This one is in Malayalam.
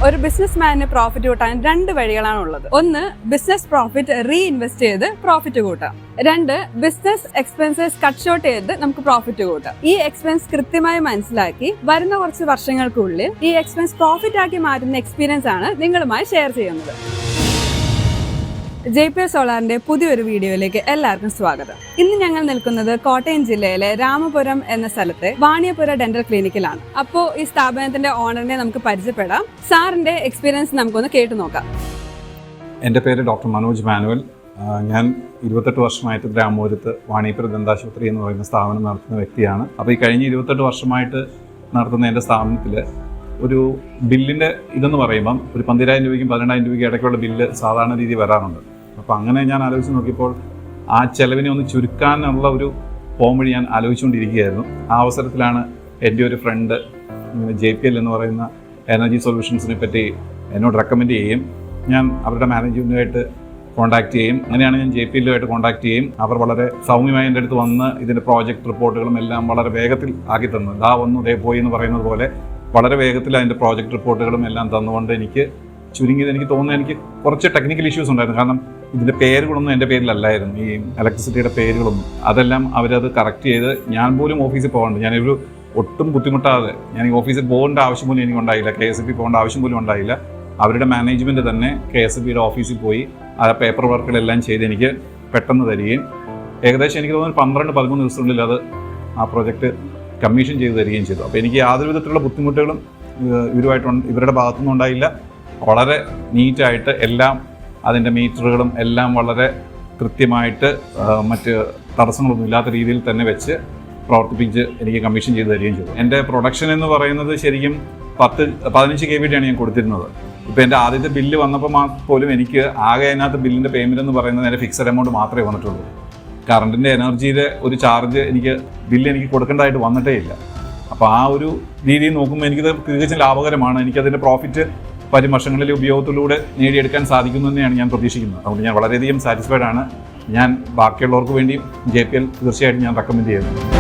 ഒരു ബിസിനസ്മാന് പ്രോഫിറ്റ് കൂട്ടാൻ രണ്ട് വഴികളാണുള്ളത്. ഒന്ന്, ബിസിനസ് പ്രോഫിറ്റ് റീഇൻവെസ്റ്റ് ചെയ്ത് പ്രോഫിറ്റ് കൂട്ടാം. രണ്ട്, ബിസിനസ് എക്സ്പെൻസസ് കട്ട് ഷോർട്ട് ചെയ്ത് നമുക്ക് പ്രോഫിറ്റ് കൂട്ടാം. ഈ എക്സ്പെൻസ് കൃത്യമായി മനസ്സിലാക്കി വരുന്ന കുറച്ച് വർഷങ്ങൾക്കുള്ളിൽ ഈ എക്സ്പെൻസ് പ്രോഫിറ്റ് ആക്കി മാറ്റുന്ന എക്സ്പീരിയൻസ് ആണ് നിങ്ങളുമായി ഷെയർ ചെയ്യുന്നത്. JPL സോളാറിന്റെ പുതിയൊരു വീഡിയോയിലേക്ക് എല്ലാവർക്കും സ്വാഗതം. ഇന്ന് ഞങ്ങൾ നിൽക്കുന്നത് കോട്ടയം ജില്ലയിലെ രാമപുരം എന്ന സ്ഥലത്തെ വാണിയപുര ഡെന്റൽ ക്ലിനിക്കിലാണ്. അപ്പോൾ ഈ സ്ഥാപനത്തിന്റെ ഓണറിനെ നമുക്ക് പരിചയപ്പെടാം. സാറിന്റെ എക്സ്പീരിയൻസ് നമുക്കൊന്ന് കേട്ടു നോക്കാം. എൻ്റെ പേര് ഡോക്ടർ മനോജ് മാനുവൽ. ഞാൻ 28 വർഷമായിട്ട് ഗ്രാമപുരത്ത് വാണിയപുര ദന്താശുപത്രി എന്ന് പറയുന്ന സ്ഥാപനം നടത്തുന്ന വ്യക്തിയാണ്. അപ്പോൾ ഈ കഴിഞ്ഞ 28 വർഷമായിട്ട് നടത്തുന്ന എൻ്റെ സ്ഥാപനത്തിൽ ഒരു ബില്ലിൻ്റെ ഇതെന്ന് പറയുമ്പം ഒരു 12,000 രൂപയ്ക്കും 12,000 രൂപയ്ക്കും ഇടയ്ക്കുള്ള ബില്ല് സാധാരണ രീതിയിൽ വരാറുണ്ട്. അപ്പോൾ അങ്ങനെ ഞാൻ ആലോചിച്ച് നോക്കിയപ്പോൾ ആ ചെലവിനെ ഒന്ന് ചുരുക്കാനുള്ള ഒരു പോംവഴി ഞാൻ ആലോചിച്ചുകൊണ്ടിരിക്കുകയായിരുന്നു. ആ അവസരത്തിലാണ് എൻ്റെ ഒരു ഫ്രണ്ട് JPL എന്ന് പറയുന്ന എനർജി സൊല്യൂഷൻസിനെ പറ്റി എന്നോട് റെക്കമെൻഡ് ചെയ്യും. ഞാൻ അവരുടെ മാനേജ്മെൻറ്റുമായിട്ട് കോൺടാക്ട് ചെയ്യും. അങ്ങനെയാണ് ഞാൻ JPLുമായിട്ട് കോൺടാക്ട് ചെയ്യും. അവർ വളരെ സൗമ്യമായി എൻ്റെ അടുത്ത് വന്ന് ഇതിൻ്റെ പ്രോജക്റ്റ് റിപ്പോർട്ടുകളും എല്ലാം വളരെ വേഗത്തിൽ ആക്കി തന്നു. ദാ വന്നു ദേ പോയി എന്ന് പറയുന്നത് പോലെ വളരെ വേഗത്തിൽ അതിൻ്റെ പ്രോജക്റ്റ് റിപ്പോർട്ടുകളും എല്ലാം തന്നുകൊണ്ട് ചുരുങ്ങിയത് എനിക്ക് തോന്നുന്നത് എനിക്ക് കുറച്ച് ടെക്നിക്കൽ ഇഷ്യൂസ് ഉണ്ടായിരുന്നു. കാരണം ഇതിൻ്റെ പേരുകളൊന്നും എൻ്റെ പേരിലല്ലായിരുന്നു, ഈ ഇലക്ട്രിസിറ്റിയുടെ പേരുകളൊന്നും. അതെല്ലാം അവരത് കറക്റ്റ് ചെയ്ത് ഞാൻ പോലും ഓഫീസിൽ പോകണ്ട, ഞാനൊരു ഒട്ടും ബുദ്ധിമുട്ടാതെ ഞാൻ ഈ ഓഫീസിൽ പോകേണ്ട ആവശ്യം പോലും എനിക്ക് ഉണ്ടായില്ല, KSB പോകേണ്ട ആവശ്യം പോലും ഉണ്ടായില്ല. അവരുടെ മാനേജ്മെൻറ്റ് തന്നെ KSBയുടെ ഓഫീസിൽ പോയി ആ പേപ്പർ വർക്കുകളെല്ലാം ചെയ്ത് എനിക്ക് പെട്ടെന്ന് തരികയും ഏകദേശം എനിക്ക് തോന്നുന്നു 12-13 ദിവസത്തിനുള്ളിൽ അത് ആ പ്രൊജക്റ്റ് കമ്മീഷൻ ചെയ്ത് തരികയും ചെയ്തു. അപ്പോൾ എനിക്ക് യാതൊരു വിധത്തിലുള്ള ബുദ്ധിമുട്ടുകളും ഇവരുടെ ഭാഗത്തുനിന്നും ഉണ്ടായില്ല. വളരെ നീറ്റായിട്ട് എല്ലാം അതിൻ്റെ മീറ്ററുകളും എല്ലാം വളരെ കൃത്യമായിട്ട് മറ്റ് തടസ്സങ്ങളൊന്നും ഇല്ലാത്ത രീതിയിൽ തന്നെ വെച്ച് പ്രവർത്തിപ്പിച്ച് എനിക്ക് കമ്മീഷൻ ചെയ്ത് തരികയും ചെയ്തു. എൻ്റെ പ്രൊഡക്ഷൻ എന്ന് പറയുന്നത് ശരിക്കും 15 kVയാണ് ഞാൻ കൊടുത്തിരുന്നത്. ഇപ്പോൾ എൻ്റെ ആദ്യത്തെ ബില്ല് വന്നപ്പോൾ പോലും എനിക്ക് ആകെ അതിനകത്ത് ബില്ലിൻ്റെ പേയ്മെൻറ്റ് എന്ന് പറയുന്നത് എൻ്റെ ഫിക്സഡ് എമൗണ്ട് മാത്രമേ വന്നിട്ടുള്ളൂ. കറണ്ടിൻ്റെ എനർജിയുടെ ഒരു ചാർജ് ബില്ല് എനിക്ക് കൊടുക്കേണ്ടതായിട്ട് വന്നിട്ടേ ഇല്ല. അപ്പോൾ ആ ഒരു രീതിയിൽ നോക്കുമ്പോൾ എനിക്കത് തികച്ചും ലാഭകരമാണ്. എനിക്കതിൻ്റെ പ്രോഫിറ്റ് വരും വർഷങ്ങളിലെ ഉപയോഗത്തിലൂടെ നേടിയെടുക്കാൻ സാധിക്കുന്നു തന്നെയാണ് ഞാൻ പ്രതീക്ഷിക്കുന്നത്. അതുകൊണ്ട് ഞാൻ വളരെയധികം സാറ്റിസ്ഫൈഡ് ആണ്. ഞാൻ ബാക്കിയുള്ളവർക്ക് വേണ്ടിയും JPL തീർച്ചയായിട്ടും ഞാൻ റെക്കമെൻഡ് ചെയ്യുന്നു.